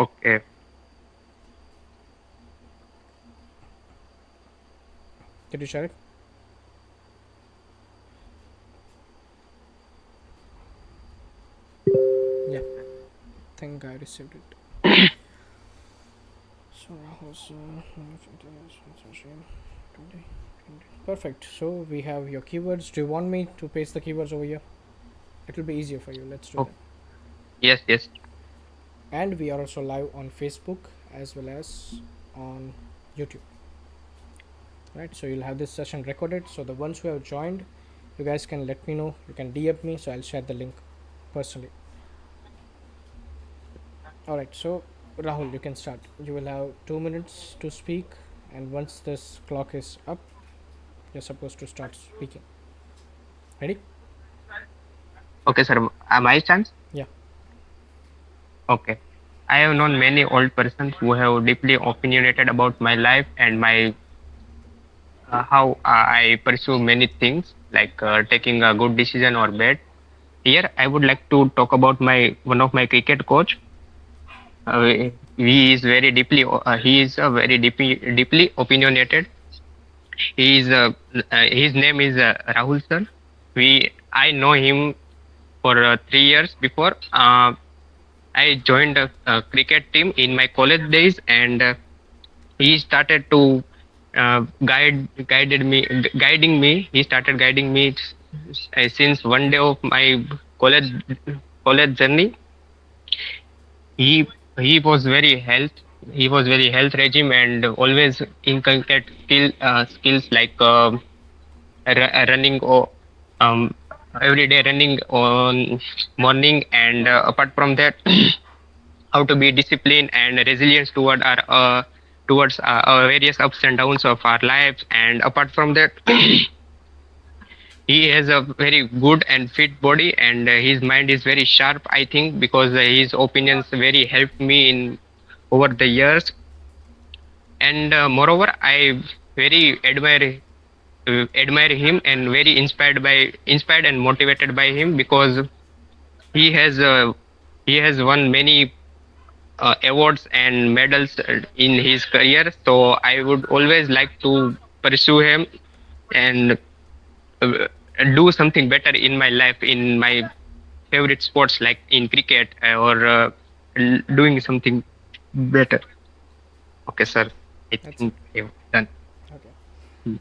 Okay. Did you share it? Yeah, I think I received it. So Rahul's perfect. So we have your keywords. Do you want me to paste the keywords over here? It will be easier for you. Let's do Oh, that. yes, yes. And we are also live on Facebook as well as on YouTube. Right. So you'll have this session recorded. So the ones who have joined, you guys can let me know. You can DM me. So I'll share the link personally. All right. So Rahul, you can start. You will have 2 minutes to speak, and once this clock is up, you're supposed to start speaking. Ready? Okay, sir. My chance? Yeah. Okay. I have known many old persons who have deeply opinionated about my life and my how I pursue many things like taking a good decision or bad. Here, I would like to talk about my one of my cricket coach. He is very deeply. He is very deeply opinionated. He is. His name is Rahul sir. I know him for 3 years before. I joined a cricket team in my college days, and he started to guiding me. He started guiding me since one day of my college college journey. He was very health. He was very health regime and always inculcate skills like running or um, every day running on morning, and apart from that how to be disciplined and resilient towards our various ups and downs of our lives. And apart from that, he has a very good and fit body, and his mind is very sharp, I think, because his opinions very helped me in over the years. And moreover, I very admire him and very inspired and motivated by him, because he has uh, he has won many awards and medals in his career. So I would always like to pursue him and uh, do something better in my life, in my favorite sports like in cricket, or doing something better. Okay, sir. I That's think I've done. okay. Hmm.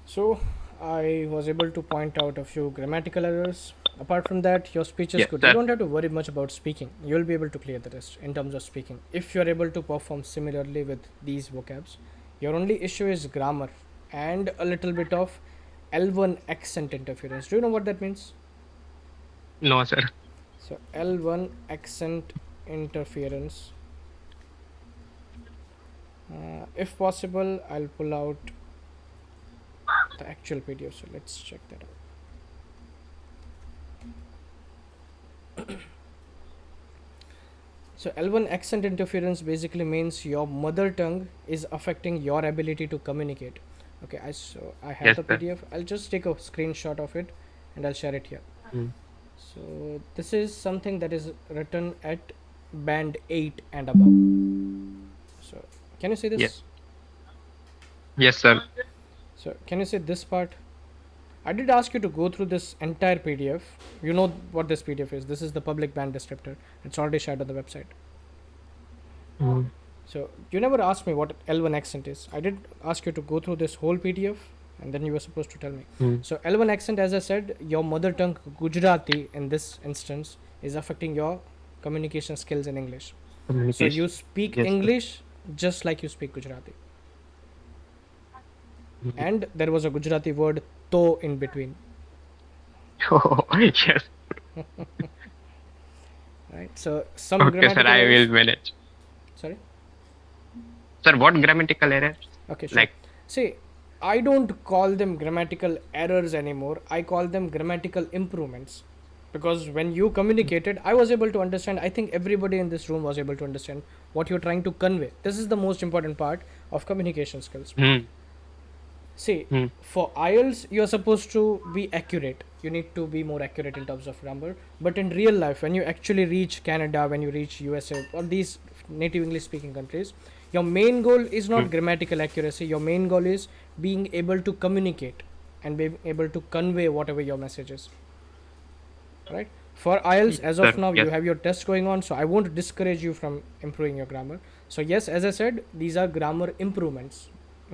So I was able to point out a few grammatical errors. Apart from that, your speech is Yes, good. You sir. don't have to worry much about speaking. You'll be able to clear the rest in terms of speaking. If you're able to perform similarly with these vocabs, your only issue is grammar and a little bit of L1 accent interference. Do you know what that means? No, sir. So L1 accent interference. If possible, I'll pull out the actual PDF. So let's check that out. So L1 accent interference basically means your mother tongue is affecting your ability to communicate. Okay, I have Yes, the sir. PDF. I'll just take a screenshot of it and I'll share it here. Hmm. So this is something that is written at band 8 and above. So can you see Yes. this? Yes, sir. So can you see this part? I did ask you to go through this entire PDF. You know what this PDF is. This is the public band descriptor. It's already shared on the website. Hmm. So you never asked me what L1 accent is. I did ask you to go through this whole PDF and then you were supposed to tell me. Hmm. So L1 accent, as I said, your mother tongue Gujarati in this instance is affecting your communication skills in English. So Communication. you speak Yes, sir. English just like you speak Gujarati. Hmm. And there was a Gujarati word to in between. Oh, yes. Right? So some Okay, sir. grammatical I will errors. manage. Sorry? Sir, what grammatical errors? Okay, sure. Like, See, I don't call them grammatical errors anymore. I call them grammatical improvements. Because when you communicated, I was able to understand. I think everybody in this room was able to understand what you're trying to convey. This is the most important part of communication skills. hmm. See, Hmm. for IELTS, you're supposed to be accurate. You need to be more accurate in terms of grammar. But in real life, when you actually reach Canada, when you reach USA, or these native English speaking countries, your main goal is Hmm. not grammatical accuracy. Your main goal is being able to communicate and being able to convey whatever your message is. Right? For IELTS, Yes, as of sir. now, you Yes. have your test going on, so I won't discourage you from improving your grammar. So, yes, as I said, these are grammar improvements,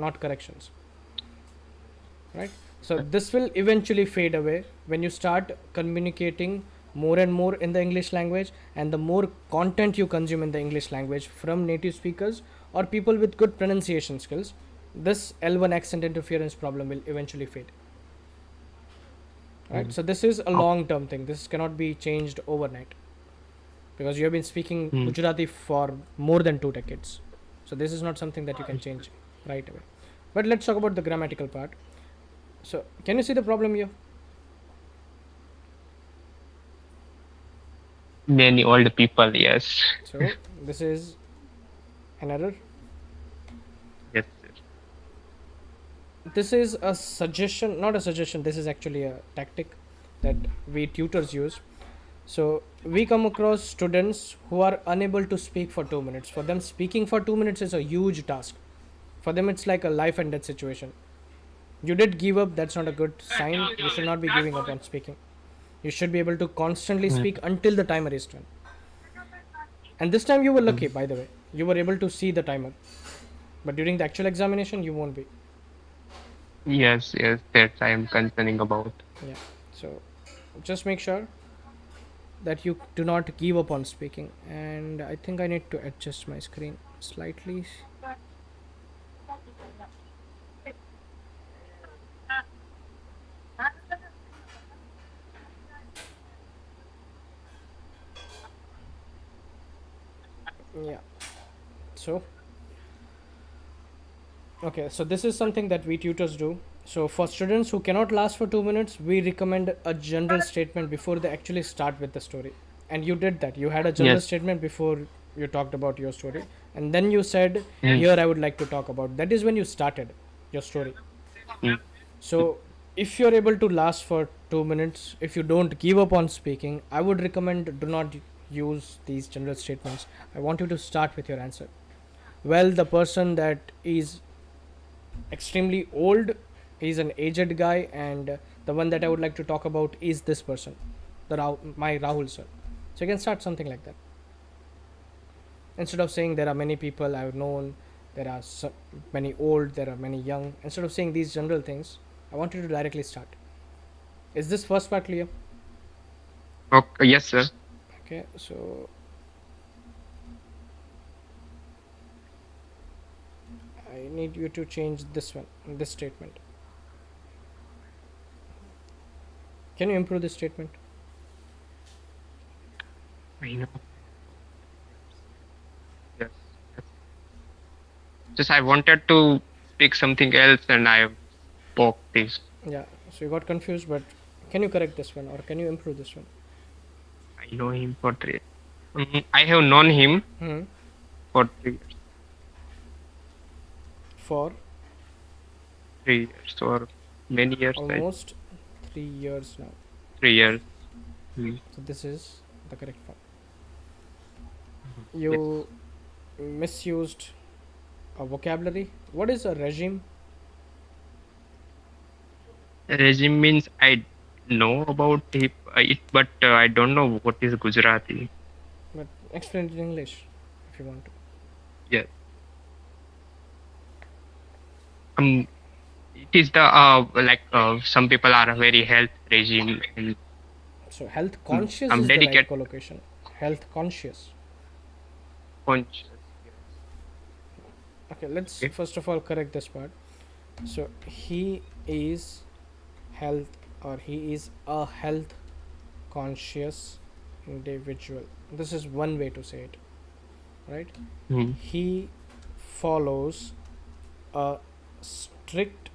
not corrections. Right, so this will eventually fade away when you start communicating more and more in the English language, and the more content you consume in the English language from native speakers or people with good pronunciation skills, this L1 accent interference problem will eventually fade. Right, Hmm. so this is a Okay. long term thing. This cannot be changed overnight because you have been speaking Hmm. Gujarati for more than 2 decades. So this is not something that you can change right away. But let's talk about the grammatical part. So can you see the problem here? Many old people. Yes. So this is an error. Yes, sir. This is a suggestion, not a suggestion. This is actually a tactic that we tutors use. So we come across students who are unable to speak for 2 minutes. For them, speaking for 2 minutes is a huge task. For them, it's like a life and death situation. You did give up. That's not a good sign. You should not be giving up on speaking. You should be able to constantly Hmm. speak until the timer is done. And this time you were Hmm. lucky, by the way. You were able to see the timer. But during the actual examination, you won't be. Yes, yes, that I am concerning about. Yeah. So just make sure that you do not give up on speaking. And I think I need to adjust my screen slightly. Yeah. So okay, so this is something that we tutors do. So for students who cannot last for 2 minutes, we recommend a general statement before they actually start with the story. And you did that. You had a general Yes. statement before you talked about your story, and then you said, Hmm. "Here I would like to talk about." That is when you started your story. Hmm. So if you're able to last for 2 minutes, if you don't give up on speaking, I would recommend do not use these general statements. I want you to start with your answer. Well, the person that is extremely old, he's an aged guy, and the one that I would like to talk about is this person, my Rahul sir. So you can start something like that instead of saying there are many people I've known, there are many old, there are many young. Instead of saying these general things, I want you to directly start. Is this first part clear? Okay. Yes, sir. Okay, so I need you to change this one, this statement. Can you improve this statement? I know. Yes. Yes. Just I wanted to speak something else, and I spoke this. Yeah, so you got confused, but can you correct this one or can you improve this one? I know him for 3. I have known him Hmm. for 3 years. For 3 years or many years. I almost 3 years now. 3 years. Hmm. So this is the correct one. Yes. You misused a vocabulary. What is a regime? Regime means I know about it, but I don't know what is Gujarati. But explain it in English if you want to. Yes. Um, it is the like some people are a very health regime, and So health conscious I'm is the right dedicated collocation. Health conscious. conscious. Yes. Okay, let's Okay. first of all correct this part. So he is health, or he is a health conscious individual. This is one way to say it, right? Hmm. He follows a strict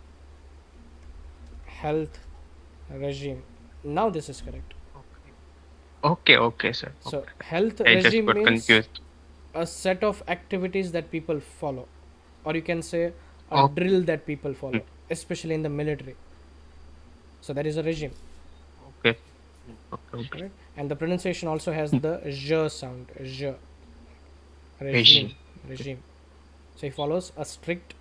health regime. Now this is correct. Okay. Okay. Okay, sir. So Okay. health I just regime got means confused. a set of activities that people follow, or you can say a Okay. drill that people follow. especially in the military. So that is a regime, Okay. Okay. Okay. right? And the pronunciation also has Hmm. the j sound, j, regime, Regime. Okay. regime. So he follows a strict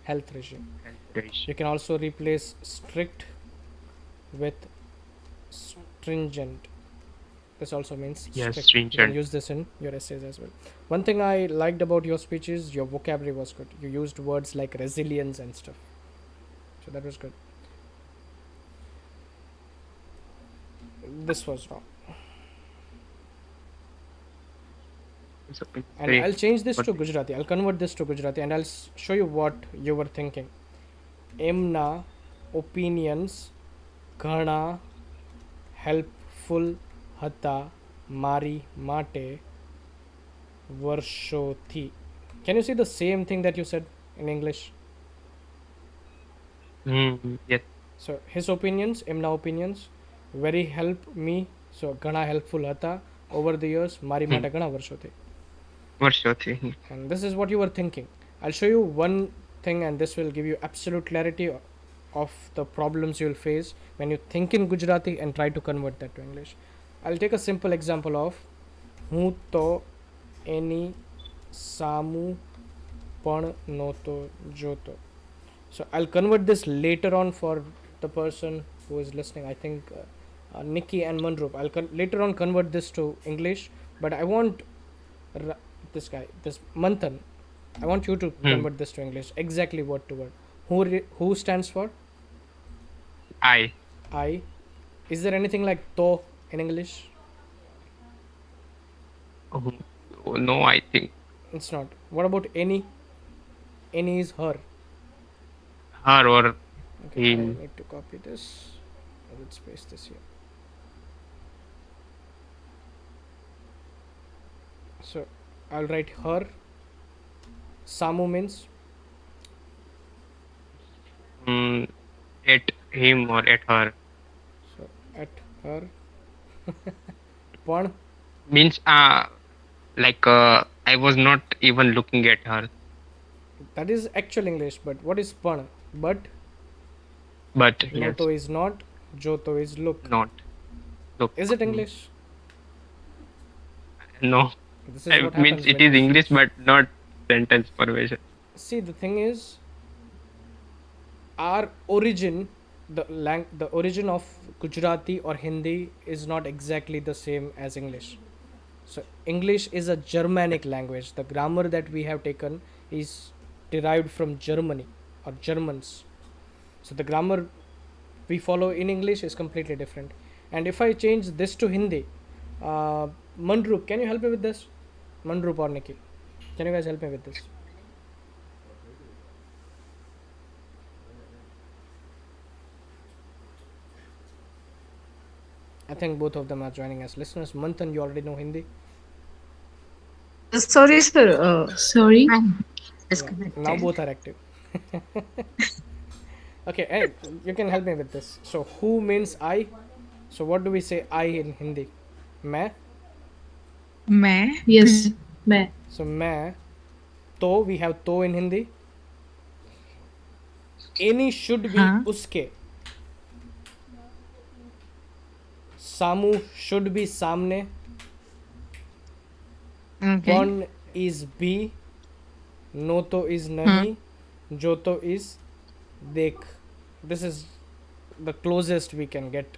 health regime. Health regime. You can also replace strict with stringent. This also means Yes, strict. You can stringent. use this in your essays as well. One thing I liked about your speech is your vocabulary was good. You used words like resilience and stuff. So that was good. This was wrong. It's And very I'll change this what to Gujarati. I'll convert this to Gujarati and I'll show you what you were thinking. એમના opinions ઘણા helpful હતા મારી માટે વર્ષોથી. Can you see the same thing that you said in English? yes. So his opinions, એમના opinions, very help me. So ઘણા helpful હતા over the years મારી Hmm. માટે ઘણા વર્ષોથી. વર્ષોથી. And this is what you were thinking. I'll show you one thing and this will give you absolute clarity of the problems you'll face when you think in Gujarati and try to convert that to English. I'll take a simple example of હું તો એની સામું પણ નહોતો જોતો. So I'll convert this later on for the person who is listening. I think Nikki and Manrup. Later on convert this to English, but I want this guy, this Manthan. I want you to convert this to English. Exactly word to word. Who stands for? I. I. Is there anything like to in English? Oh, no, I think It's not. What about any? Any is her. her or Okay, I him. need to copy this. Let's paste this here. So I'll write her. Samu means At him or at her. so at her. પણ Means like I was not even looking at her. that is actual English, but what is પણ? But yes, Noto is not. Joto is look. not look. Is it English? No, This is what means happens it when is you English, switch. but not sentence formation. See, the thing is, our origin, the origin of Gujarati or Hindi is not exactly the same as English. So English is a Germanic language. The grammar that we have taken is derived from Germany or Germans. So the grammar we follow in English is completely different. And if I change this to Hindi, Mandrup, can you help me with this? Mandrup or Nikki, can you guys help me with this? I think both of them are joining as listeners. Manthan, you already know Hindi. Sorry, sir. Sorry. Yeah, now both are active. Okay, hey, you can help me with this. So, who means I? So, what do we say I in Hindi? मैं. मैं Yes. मैं. So, मैं. तो, we have to in Hindi. Any should be हाँ. उसके. सामू should be सामने. okay. One is be. No to is nahi. Jo to is dekh. This is the closest we can get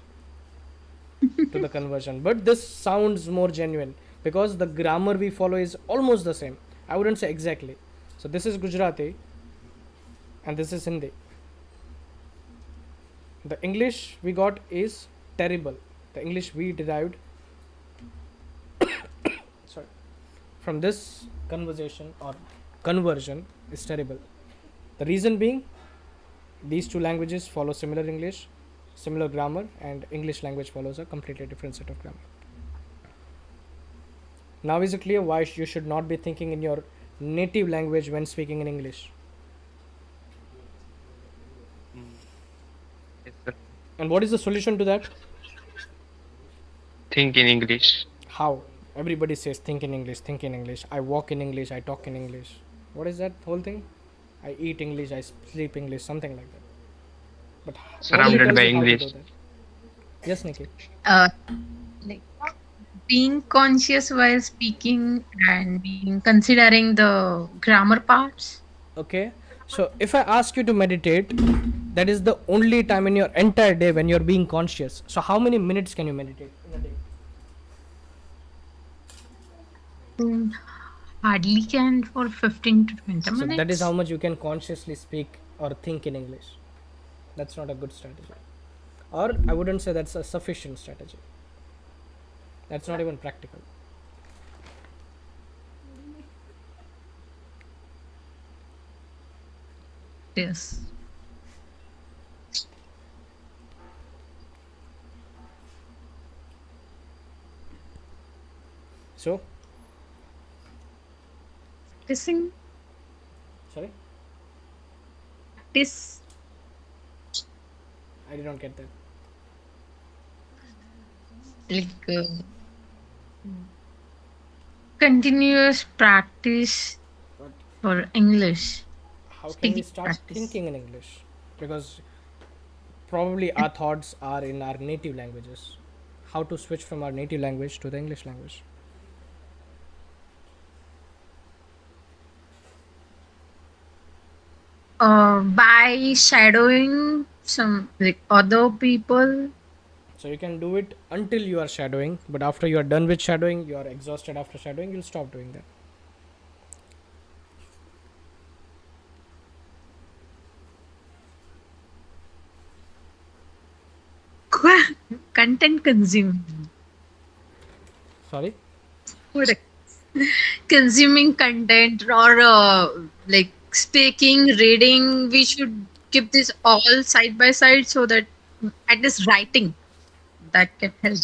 to the conversion. But this sounds more genuine because the grammar we follow is almost the same. I wouldn't say exactly. So this is Gujarati and this is Hindi. The English we got is terrible. The English we derived sorry, from this conversation or conversion is terrible. The reason being these two languages follow similar English, similar grammar, and English language follows a completely different set of grammar. Now is it clear why you should not be thinking in your native language when speaking in English? Yes, sir. And what is the solution to that? Think in English. How? Everybody says think in English, think in English. I walk in English, I talk in English. What is that whole thing? I eat English, I sleep English, something like that. But nobody surrounded tells by you how to do English. that. Yes, Nikki. Uh, like being conscious while speaking and being considering the grammar parts. Okay. So if I ask you to meditate, that is the only time in your entire day when you're being conscious. So how many minutes can you meditate in a day? Mm, Hardly can for 15 to 20 So that is how minutes. much you can consciously speak or think in English. That's not a good strategy. Or I wouldn't say that's a sufficient strategy. That's not even practical. Yes. So, Practicing, sorry, practice, I did not get that. like continuous practice But for English, how can we speaking start practice. thinking in English? Because probably our thoughts are in our native languages. How to switch from our native language to the English language? By shadowing some like other people. So you can do it until you are shadowing, but after you are done with shadowing, you are exhausted after shadowing, you'll stop doing that. Content consuming. Sorry? Correct. Consuming content or like speaking, reading, we should keep this all side by side so that at least writing that can help.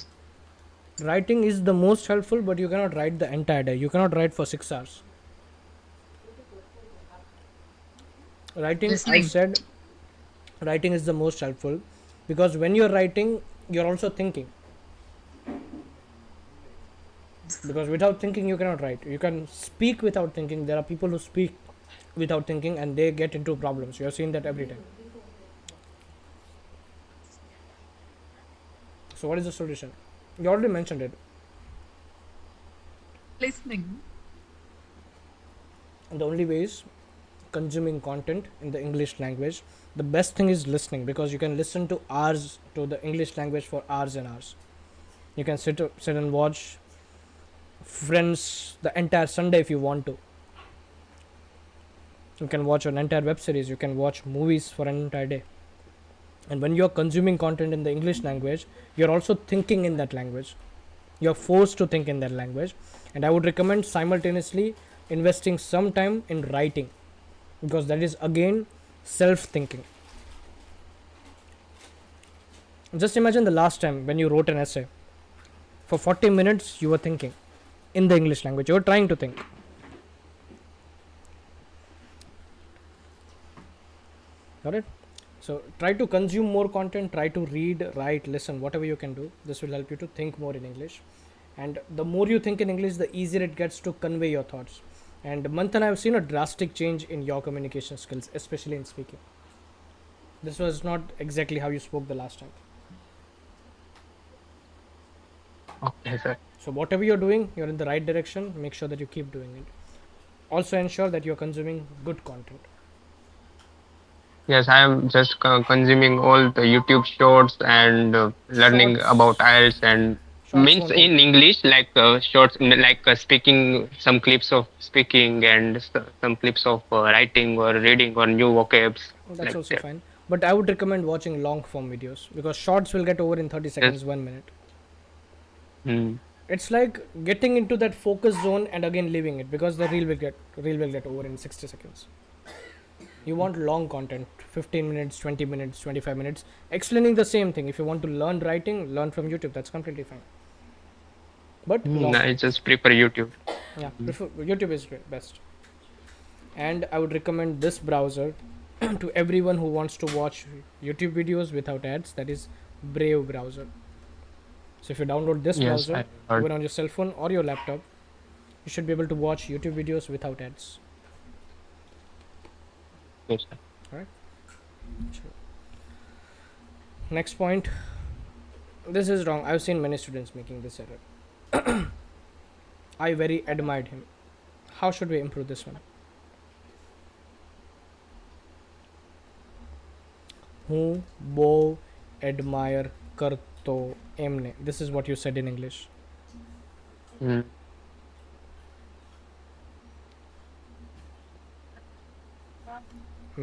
Writing is the most helpful, but you cannot write the entire day. You cannot write for 6 hours. Writing, I Listening. said, writing is the most helpful because when you're writing, you're also thinking. Because without thinking, you cannot write. You can speak without thinking. There are people who speak without thinking and they get into problems. You have seen that every time. So, what is the solution? You already mentioned it. Listening. And the only way is consuming content in the English language. The best thing is listening because you can listen to hours to the English language for hours and hours. You can sit and watch Friends the entire Sunday if you want to. You can watch an entire web series. You can watch movies for an entire day. And when you're consuming content in the English language, you're also thinking in that language. You're forced to think in that language. And I would recommend simultaneously investing some time in writing because that is again self thinking. Just imagine the last time when you wrote an essay. For 40 minutes, you were thinking in the English language. You were trying to think. Got it? So try to consume more content, try to read, write, listen, whatever you can do. This will help you to think more in English. And the more you think in English, the easier it gets to convey your thoughts. And Manthan, I've seen a drastic change in your communication skills, especially in speaking. This was not exactly how you spoke the last time. Okay, sir. So whatever you're doing, you're in the right direction. Make sure that you keep doing it. Also ensure that you're consuming good content. Yes, I am just consuming all the YouTube shorts and learning about Shorts, IELTS and shorts means won't help in you. English like shorts like speaking some clips of speaking and some clips of writing or reading or new vocabs That's like also that. fine. But I would recommend watching long form videos because shorts will get over in 30 Yes. seconds, 1 minute. Mm. It's like getting into that focus zone and again leaving it because the reel will get over in 60 seconds. You want long content, 15 minutes, 20 minutes, 25 minutes, explaining the same thing. If you want to learn writing, learn from YouTube. That's completely fine. But long I form. just prefer YouTube. Yeah, Mm. prefer YouTube is best. And I would recommend this browser to everyone who wants to watch YouTube videos without ads. That is Brave browser. So if you download this Yes, browser, I heard. even on your cell phone or your laptop, you should be able to watch YouTube videos without ads. Yes, sir. All right. Sure. Next point. This is wrong. I've seen many students making this error. I very admired him. How should we improve this one? હું બહુ admire કરતો એમને. This is what you said in English. Hmm.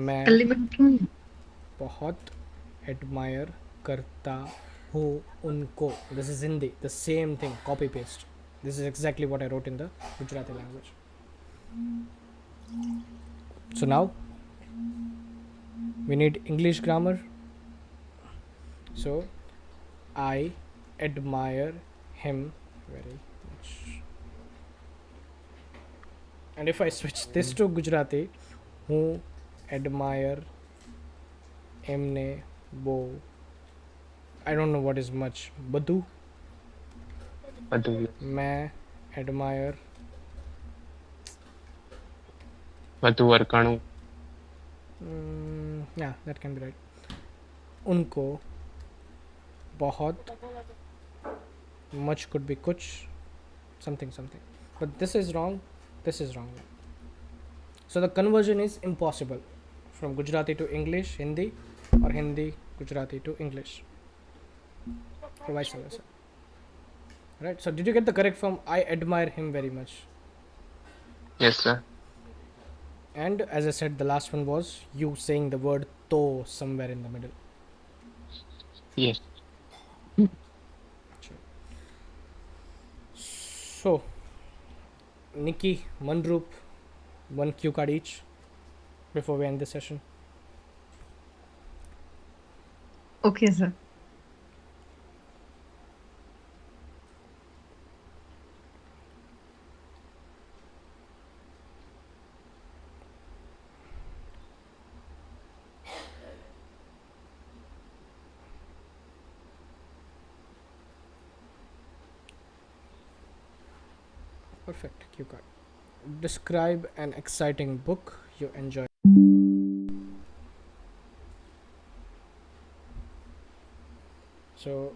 मैं Elementary. बहुत admire करता हूँ उनको. This is Hindi. The same thing. Copy paste. This is exactly what I wrote in the Gujarati language. So now we need English grammar. So I admire him very much. And if I switch this to Gujarati, હું admire એમને બહુ. I don't know what is much. બધું. બધું. मैं admire વધુ વરઘણું. yeah, that can be right. उनको बहुत. Much could be kuch. Something. But this is wrong. This is wrong. So the conversion is impossible from Gujarati to English, Hindi, or Hindi, Gujarati to English. Or vice versa. Right? So did you get the correct form? I admire him very much. Yes, sir. And as I said, the last one was you saying the word to somewhere in the middle. Yes. So, Nikki, Manroop, one cue card each before we end the session. Okay, sir. Perfect. Cue card. Describe an exciting book you enjoy. So,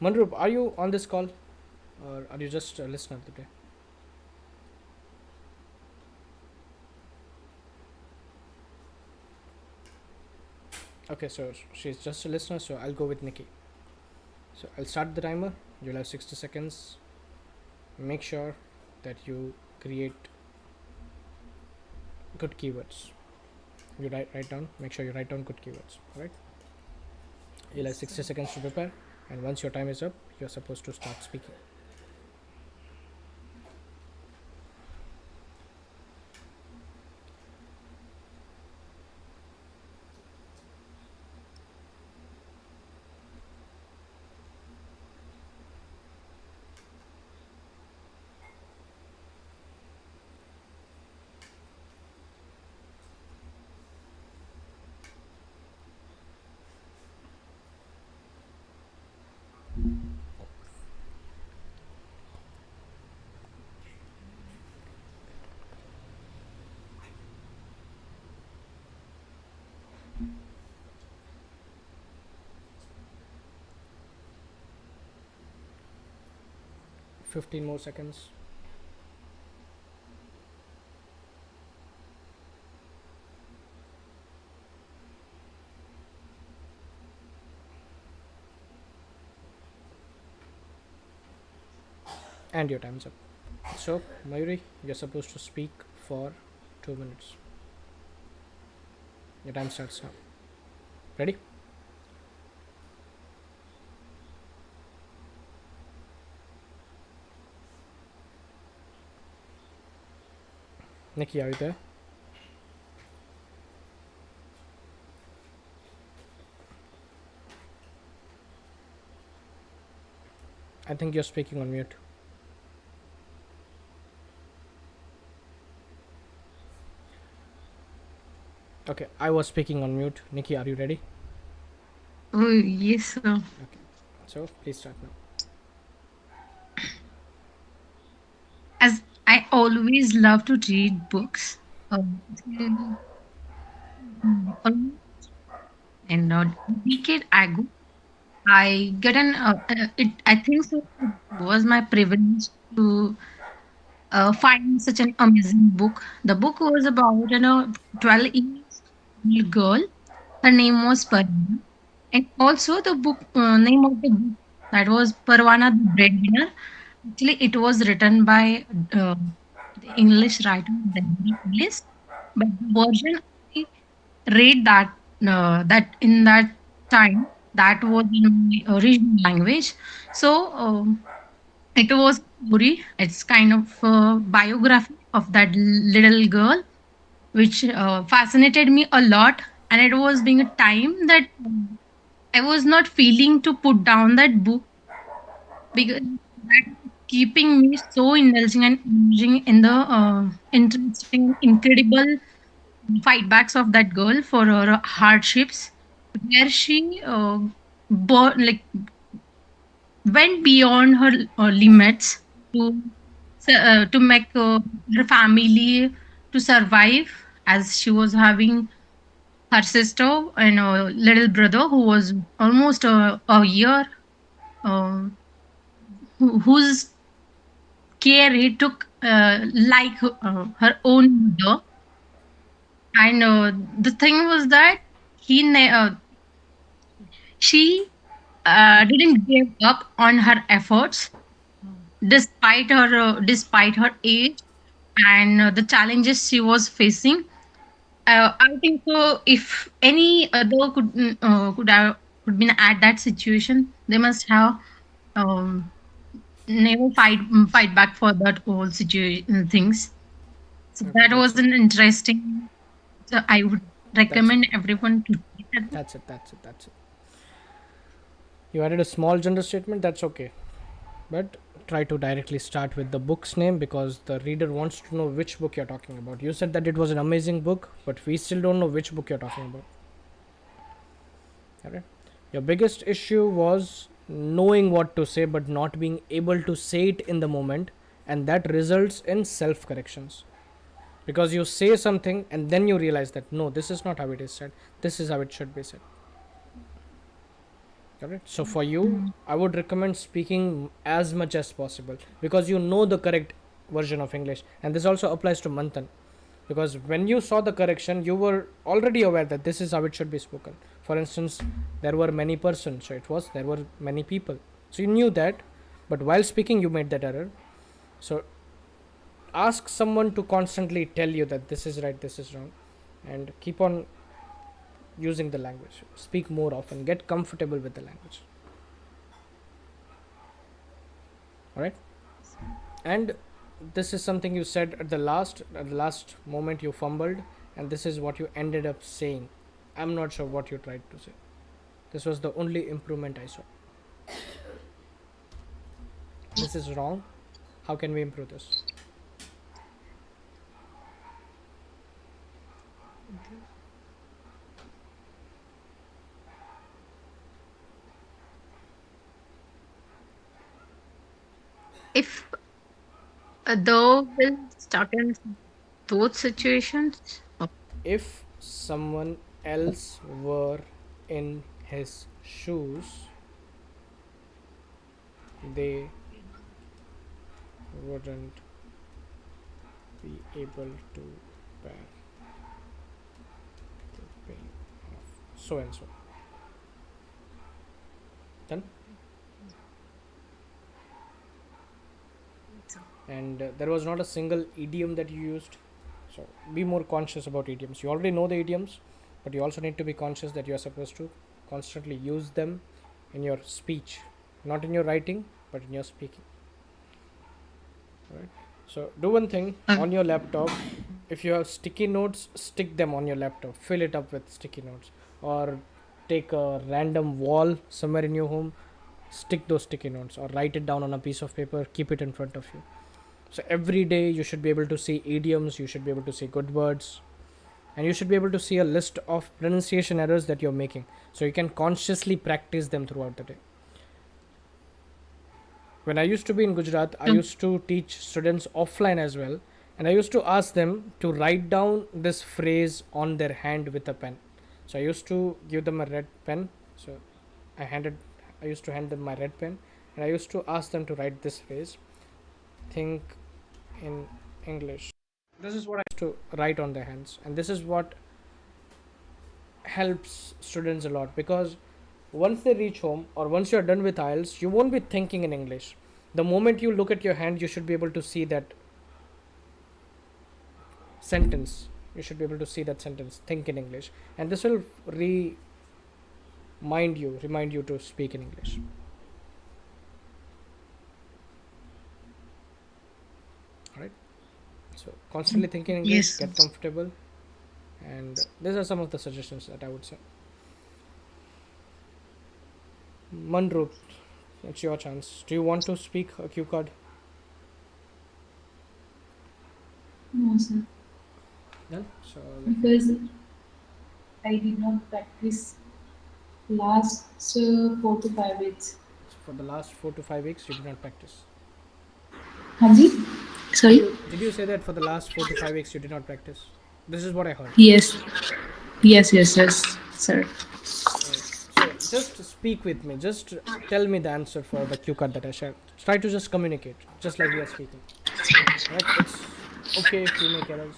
Manroop, are you on this call or are you just a listener today? Okay, so she's just a listener, so I'll go with Nikki. So I'll start the timer. You'll have 60 seconds. Make sure that you create good keywords. You write down. Make sure you write down good keywords. All right. You'll have 60 seconds to prepare, and once your time is up, you're supposed to start speaking. Fifteen more seconds. And your time's up. So, Mayuri, you're supposed to speak for 2 minutes. Your time starts now. Ready? Nikki, are you there? I think you're speaking on mute. Okay, I was speaking on mute. Nikki, are you ready? Oh, yes, sir. Okay, so please start now. As I always love to read books. Almost And a decade ago, I get an it. I think so. It was my privilege to find such an amazing book. The book was about 12 years old girl. Her name was Parvana, and also the book name of the book that was Parvana the Breadwinner. Actually, it was written by the English writer Deborah Ellis, but the version I read that in that time that was in my original language. So it was a story. It's kind of a biography of that little girl, which fascinated me a lot. And it was being a time that I was not feeling to put down that book because that was keeping me so indulging and engaging in the interesting, incredible fight backs of that girl for her hardships, where she like went beyond her limits to to make her family to survive, as she was having her sister and a little brother who was almost a year, uh, whose care he took like her own mother. And the thing was that she didn't give up on her efforts despite her age and the challenges she was facing. I think so. If any other could been at that situation, they must have um, never fight back for that whole situation things. So Okay, that was an interesting. So I would that's it. recommend everyone to read that book. That's it. That's it. That's it. You added a small gender statement. That's okay, but try to directly start with the book's name because the reader wants to know which book you're talking about. You said that it was an amazing book, but we still don't know which book you're talking about. Alright. Your biggest issue was knowing what to say but not being able to say it in the moment, and that results in self corrections. Because you say something and then you realize that no, this is not how it is said, this is how it should be said. Correct. So for you, Mm. I would recommend speaking as much as possible because you know the correct version of English, and this also applies to Manthan. Because when you saw the correction, you were already aware that this is how it should be spoken. For instance, there were many persons, so it was there were many people, so you knew that, but while speaking, you made that error. So ask someone to constantly tell you that this is right, this is wrong, and keep on using the language. Speak more often, get comfortable with the language. All right. And this is something you said at the last moment you fumbled, and this is what you ended up saying. I'm not sure what you tried to say. This was the only improvement I saw. This is wrong. How can we improve this? If though will stuck in those situations, If someone else were in his shoes, they wouldn't be able to bear the pain of so and so. Done. And there was not a single idiom that you used. So be more conscious about idioms. You already know the idioms, but you also need to be conscious that you are supposed to constantly use them in your speech, not in your writing, but in your speaking. Right. So do one thing uh, on your laptop. If you have sticky notes, stick them on your laptop. Fill it up with sticky notes, or take a random wall somewhere in your home. Stick those sticky notes, or write it down on a piece of paper. Keep it in front of you. So every day you should be able to see idioms. You should be able to see good words, and you should be able to see a list of pronunciation errors that you're making, so you can consciously practice them throughout the day. When I used to be in Gujarat, I mm, used to teach students offline as well, and I used to ask them to write down this phrase on their hand with a pen. So I used to give them a red pen. So I handed, I used to hand them my red pen, and I used to ask them to write this phrase, think in English. This is what I used to write on their hands, and this is what helps students a lot, because once they reach home or once you're done with IELTS, you won't be thinking in English. The moment you look at your hand, you should be able to see that sentence. You should be able to see that sentence, think in English, and this will remind you to speak in English. All right. So constantly think in English, Yes. get comfortable, and these are some of the suggestions that I would say. Manroot, it's your chance. Do you want to speak a cue card? No, sir. Done. So Because I did not practice last 4 to 5 weeks. for the last 4 to 5 weeks, you did not practice. Hanji? Sorry? Did you say that for the last 4 to 5 weeks you did not practice? This is what I heard. Yes. Yes, yes, yes, sir. Right. So just speak with me. Just tell me the answer for the cue card that I shared. Try to just communicate, just like we are speaking. Right? It's okay if you make errors,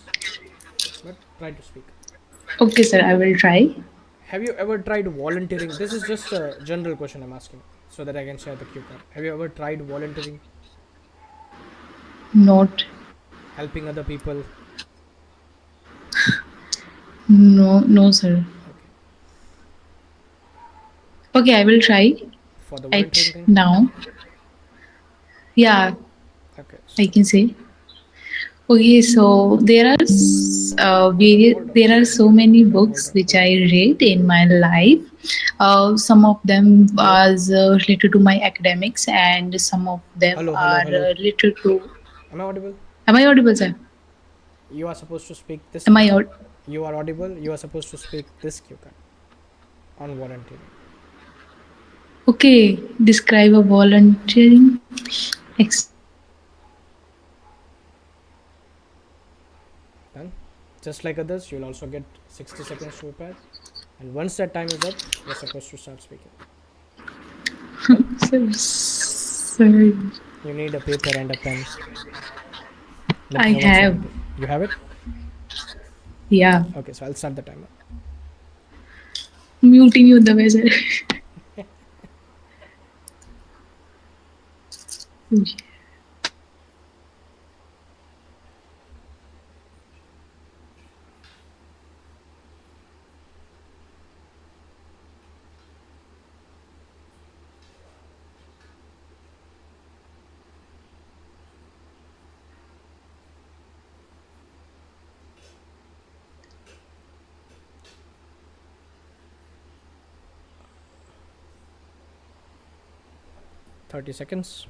but try to speak. Okay, sir, I will try. Have you ever tried volunteering? This is just a general question I'm asking, so that I can share the cue card. Have you ever tried volunteering, Not. helping other people? No, no, sir. Okay. Okay, I will try For the volunteering it thing? now. Yeah, Okay. I So can say. Okay, so hold on, there are so many hold on, hold books on, which hold I on. read in my life. Some of them Hello? was related to my academics, and some of them Hello, hello, are hello. related to. Am I audible? Am I audible, sir? You are supposed to speak this Am cue I card. aud- You are audible. You are supposed to speak this cue card on volunteering. Okay? Describe a volunteering Done. Just like others, you'll also get 60 seconds to prepare. And once that time is up, you're supposed to start speaking. Done. Sir, You need a paper and a pen. Let I me know once you're have. ready. You have it? Yeah. Okay, so I'll start the timer. Muting you the way, sir. 30 seconds.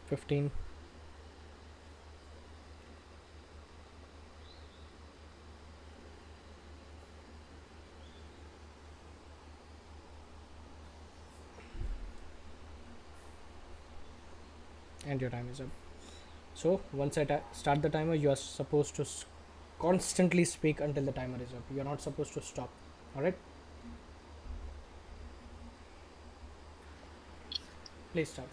$15. And your time is up. So once I start the timer, you are supposed to constantly speak until the timer is up. You are not supposed to stop. All right? Please start.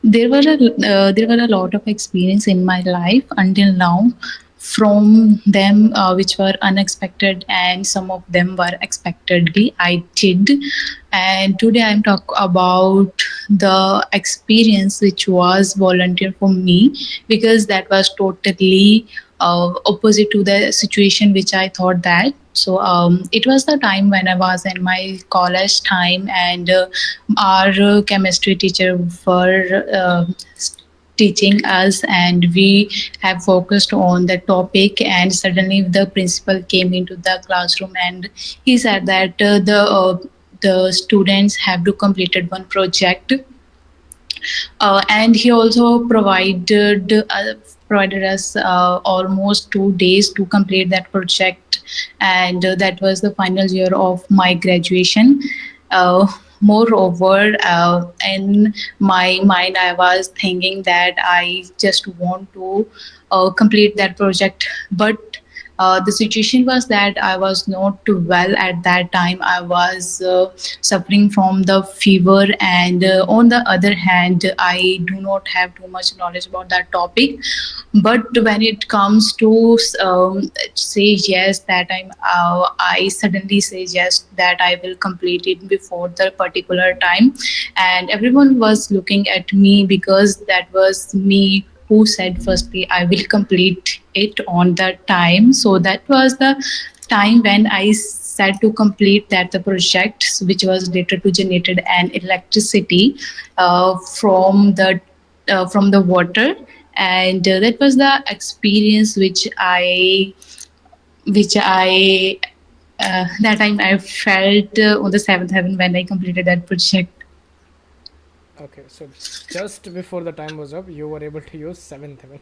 There were a lot of experience in my life until now. From them, which were unexpected, and some of them were expectedly I did. And today I'm talk about the experience which was volunteer for me, because that was totally opposite to the situation which I thought that. So it was the time when I was in my college time, and our chemistry teacher were teaching us, and we have focused on the topic, and suddenly the principal came into the classroom, and he said that the students have to completed one project, and he also provided us almost 2 days to complete that project, and that was the final year of my graduation. Moreover, in my mind, I was thinking that I just want to complete that project, but the situation was that I was not too well at that time. I was suffering from the fever, and on the other hand, I do not have too much knowledge about that topic. But when it comes to say yes, that I suddenly say yes that I will complete it before the particular time, and everyone was looking at me because that was me who said firstly I will complete it on the time. So that was the time when I said to complete that the project, which was related to generated an electricity from the water, and that was the experience which I that time I felt on the seventh heaven when I completed that project. Okay, so just before the time was up, you were able to use seventh heaven.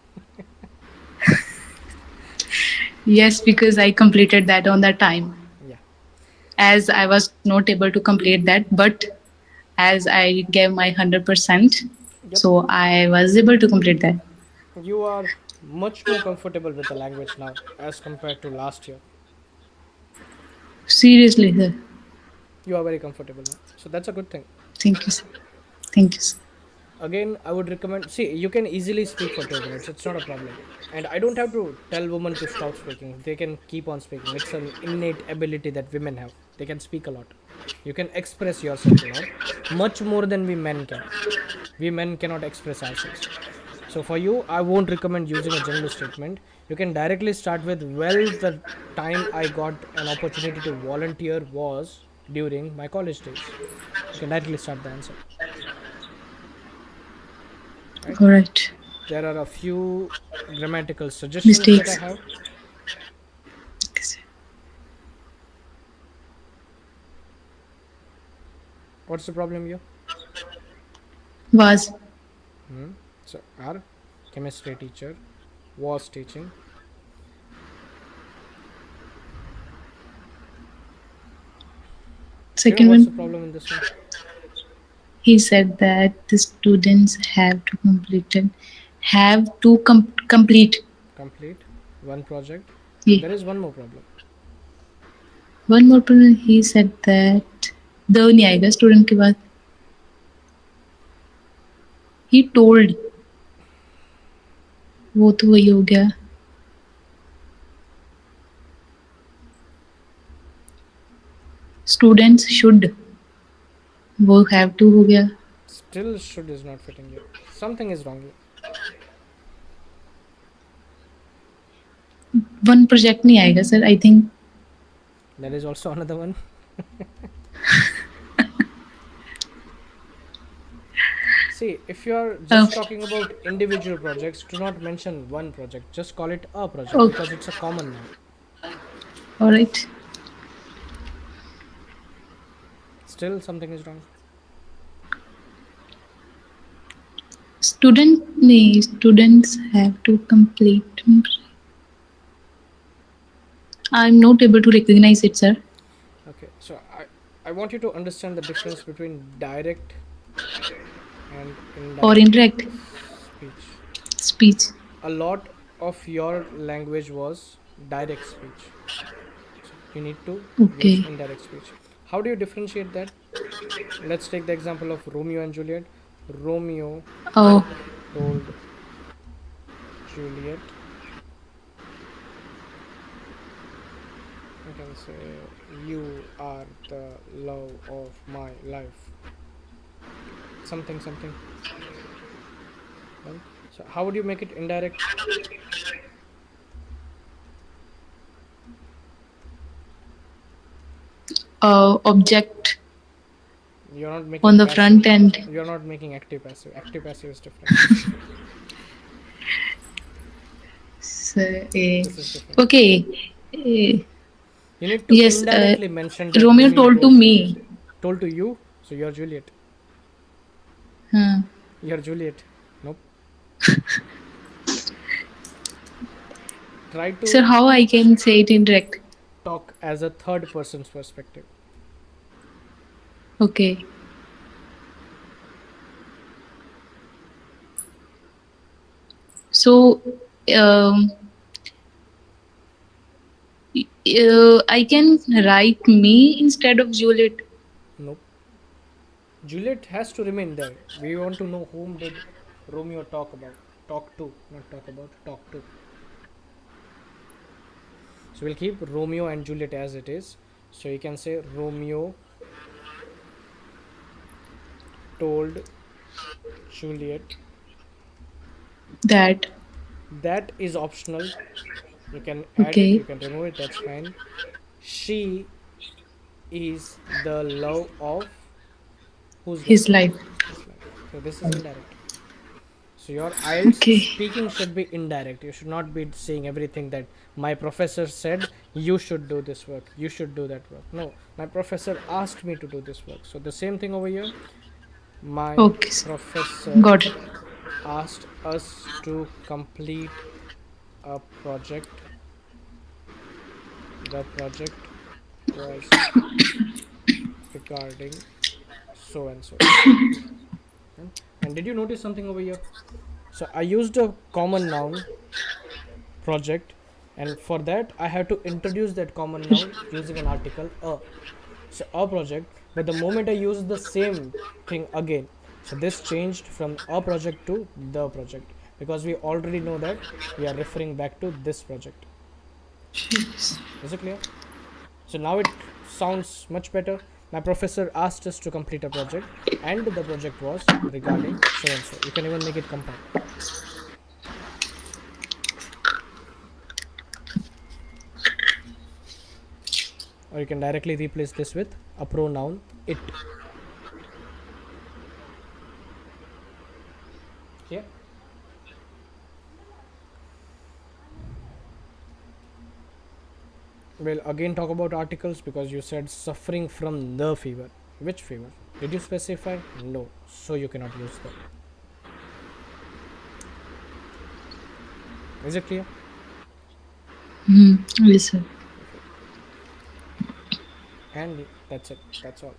Yes, because I completed that on that time. Yeah. As I was not able to complete that, but as I gave my 100%, Yep. so I was able to complete that. You are much more comfortable with the language now as compared to last year. Seriously, sir. You are very comfortable now. So that's a good thing. Thank you, sir. Thank you, sir. Again, I would recommend, see, you can easily speak for 2 minutes, it's not a problem. And I don't have to tell women to stop speaking, they can keep on speaking. It's an innate ability that women have, they can speak a lot. You can express yourself a lot, much more than we men can. We men cannot express ourselves. So for you, I won't recommend using a general statement. You can directly start with, well, the time I got an opportunity to volunteer was during my college days. You can directly start the answer, right? All right. There are a few grammatical suggestions that I Mistakes. have. Okay, sir. What's the problem here? Was. So, our chemistry teacher was teaching. Second What's the one, problem in this one? he said that the students have to complete. Complete one project. Yeah. There is one more problem. One more problem, he said that the नहीं आएगा student के बाद. He told. वो तो वही हो गया. Students should. वो have to हो गया. Still, should is not fitting here. Something is wrong here. One project नहीं आएगा sir, I think. There is also another one. See, if you are just talking about individual projects, do not mention one project. Just call it a project Okay. because it's a common noun. All right. Still, something is wrong. Students have to complete. I'm not able to recognize it, sir. Okay, so I want you to understand the difference between direct and indirect Or indirect speech. speech. A lot of your language was direct speech. So you need to Okay. use indirect speech. How do you differentiate that? Let's take the example of Romeo and Juliet. Romeo Oh, told Juliet, I can say, you are the love of my life. Something. Right? So how would you make it indirect? object You're not making on the passive. front end. You're not making active passive. Active passive is different. So, This is different. okay. You need to Yes, indirectly mention that Romeo told to me. Told to you, so you're Juliet. Huh. You're Juliet. Nope. Try Sir, to how I can say it in direct? talk as a third person's perspective. Okay. So, um, I can write me instead of Juliet. Nope. Juliet has to remain there. We want to know whom did Romeo talk about. Talk to, not talk about, talk to. So we'll keep Romeo and Juliet as it is. So you can say Romeo told Juliet. That. That is optional. You can add it, you Okay. can remove it, that's fine. She is the love of whose life? His life. His life. So this is indirect. So your IELTS Okay. speaking should be indirect. You should not be saying everything that my professor said you should do this work, you should do that work. No, my professor asked me to do this work. So the same thing over here. My Okay, sir. professor Got it. asked us to complete a project. The project was regarding so and so. And did you notice something over here? So I used a common noun project, and for that I have to introduce that common noun using an article a. So a project, but the moment I use the same thing again, so this changed from a project to the project, because we already know that we are referring back to this project. Is it clear? So now it sounds much better. My professor asked us to complete a project, and the project was regarding so and so. You can even make it compound. Or you can directly replace this with a pronoun it. Yeah. We'll again talk about articles because you said suffering from the fever. Which fever? Did you specify? No. So you cannot use that. Is it clear? Yes, sir. Okay. And that's it. That's all.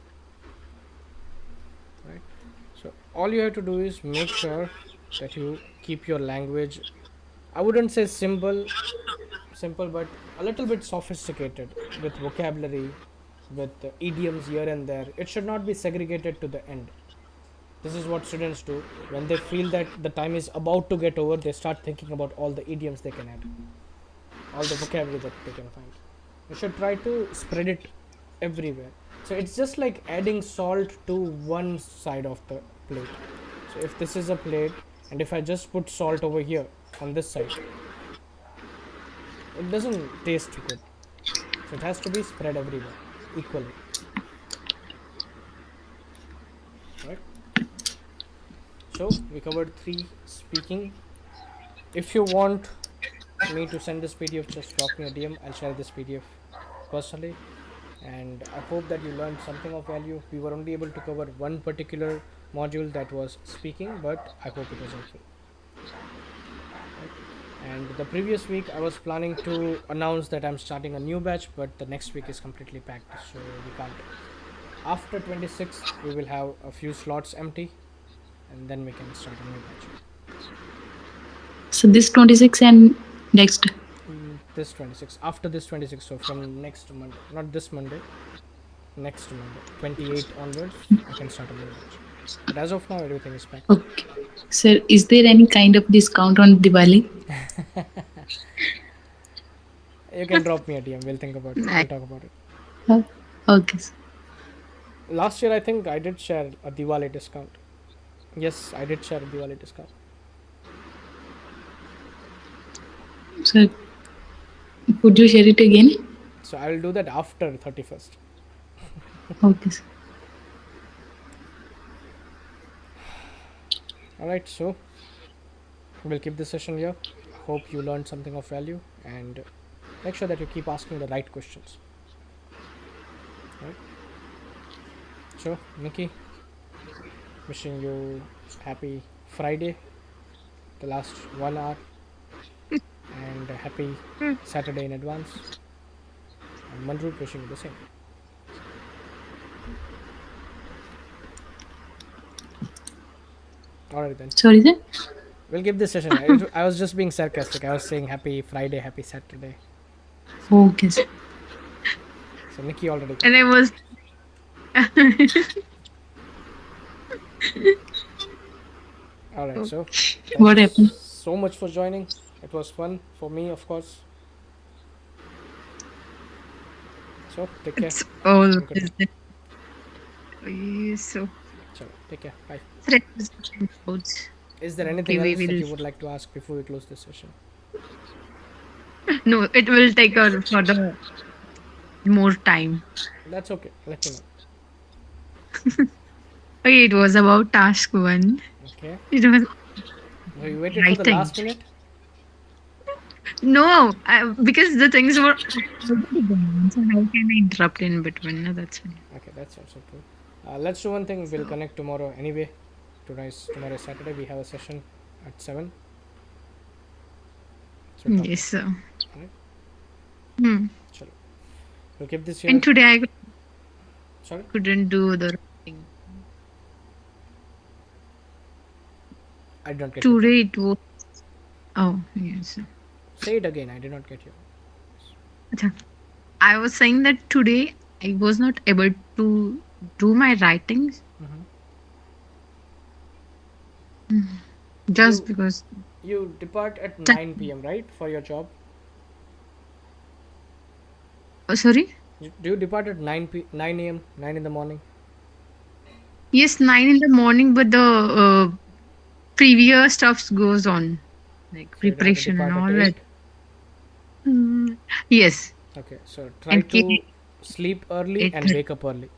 Right. So all you have to do is make sure that you keep your language. I wouldn't say simple, but a little bit sophisticated with vocabulary, with idioms here and there. It should not be segregated to the end. This is what students do when they feel that the time is about to get over. They start thinking about all the idioms they can add, all the vocabulary that they can find. You should try to spread it everywhere. So it's just like adding salt to one side of the plate. So if this is a plate, and if I just put salt over here on this side, it doesn't taste good. So it has to be spread everywhere equally, right? So we covered three speaking. If you want me to send this PDF, just drop me a DM. I'll share this PDF personally. And I hope that you learned something of value. We were only able to cover one particular module, that was speaking, but I hope it was helpful. Right? And the previous week I was planning to announce that I'm starting a new batch, but the next week is completely packed, so we can't. After 26th, we will have a few slots empty, and then we can start a new batch. So this 26 and next. This 26, after this 26, so from next Monday, not this Monday, next Monday, 28 onwards, I can start a new batch. But as of now, everything is packed. Okay. Sir, is there any kind of discount on Diwali? You can drop me a DM. We'll think about it. We'll talk about it. Oh, okay, sir. Last year, I think I did share a Diwali discount. Yes, I did share a Diwali discount. Sir, could you share it again? So I will do that after 31st. Okay, sir. Alright, so we'll keep this session here. Hope you learned something of value, and make sure that you keep asking the right questions. Right? So, Nikki, wishing you happy Friday, the last 1 hour. and happy Saturday in advance. And Manroot wishing you the same. Alright then. Sorry, sir. We'll give this session. I was just being sarcastic. I was saying happy Friday, happy Saturday. Okay, sir. So Nikki already got And I it. was Alright, so thank What you happened? so much for joining. It was fun for me, of course. So take care. it's always And good night. so. Chalo, take care. Bye. Is there Okay, anything we else that will. you would like to ask before we close this session? No, it will take a further more time. That's okay. Let me know. Okay, it was about task one. Okay. It was So you waited for the writing. last minute? No, because the things were already gone. So how can I interrupt in between? No, that's fine. Okay, that's also cool. Let's do one thing. We'll connect tomorrow anyway. Tomorrow is Saturday. We have a session at 7. So we'll talk Yes, sir. then. Alright? Hmm. Chalo. We'll keep this here. And today I Sorry? couldn't do the writing. I did not get you. Today it was. Oh, yes. Sir. Say it again. I did not get you. Acha. I was saying that today I was not able to do my writings just You- because. You depart at Ta- 9 p.m., right? For your job? Oh, sorry? Do you depart at 9 a.m., 9 in the morning? Yes, 9 in the morning, but the previous stuff goes on, like So you'd have to preparation and depart all at that. 8? Yes. Okay, so try And to sleep early and 8:30. wake up early.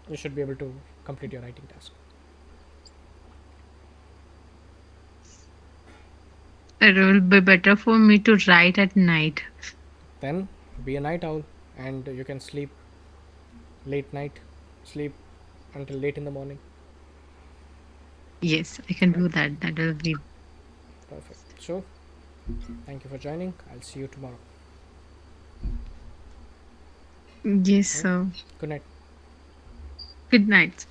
You should be able to complete your writing task. It will be better for me to write at night. Then be a night owl and you can sleep late night, sleep until late in the morning. Yes, I can do that. That will be. Perfect. So, thank you for joining. I'll see you tomorrow. Yes, sir. Good night. Good night.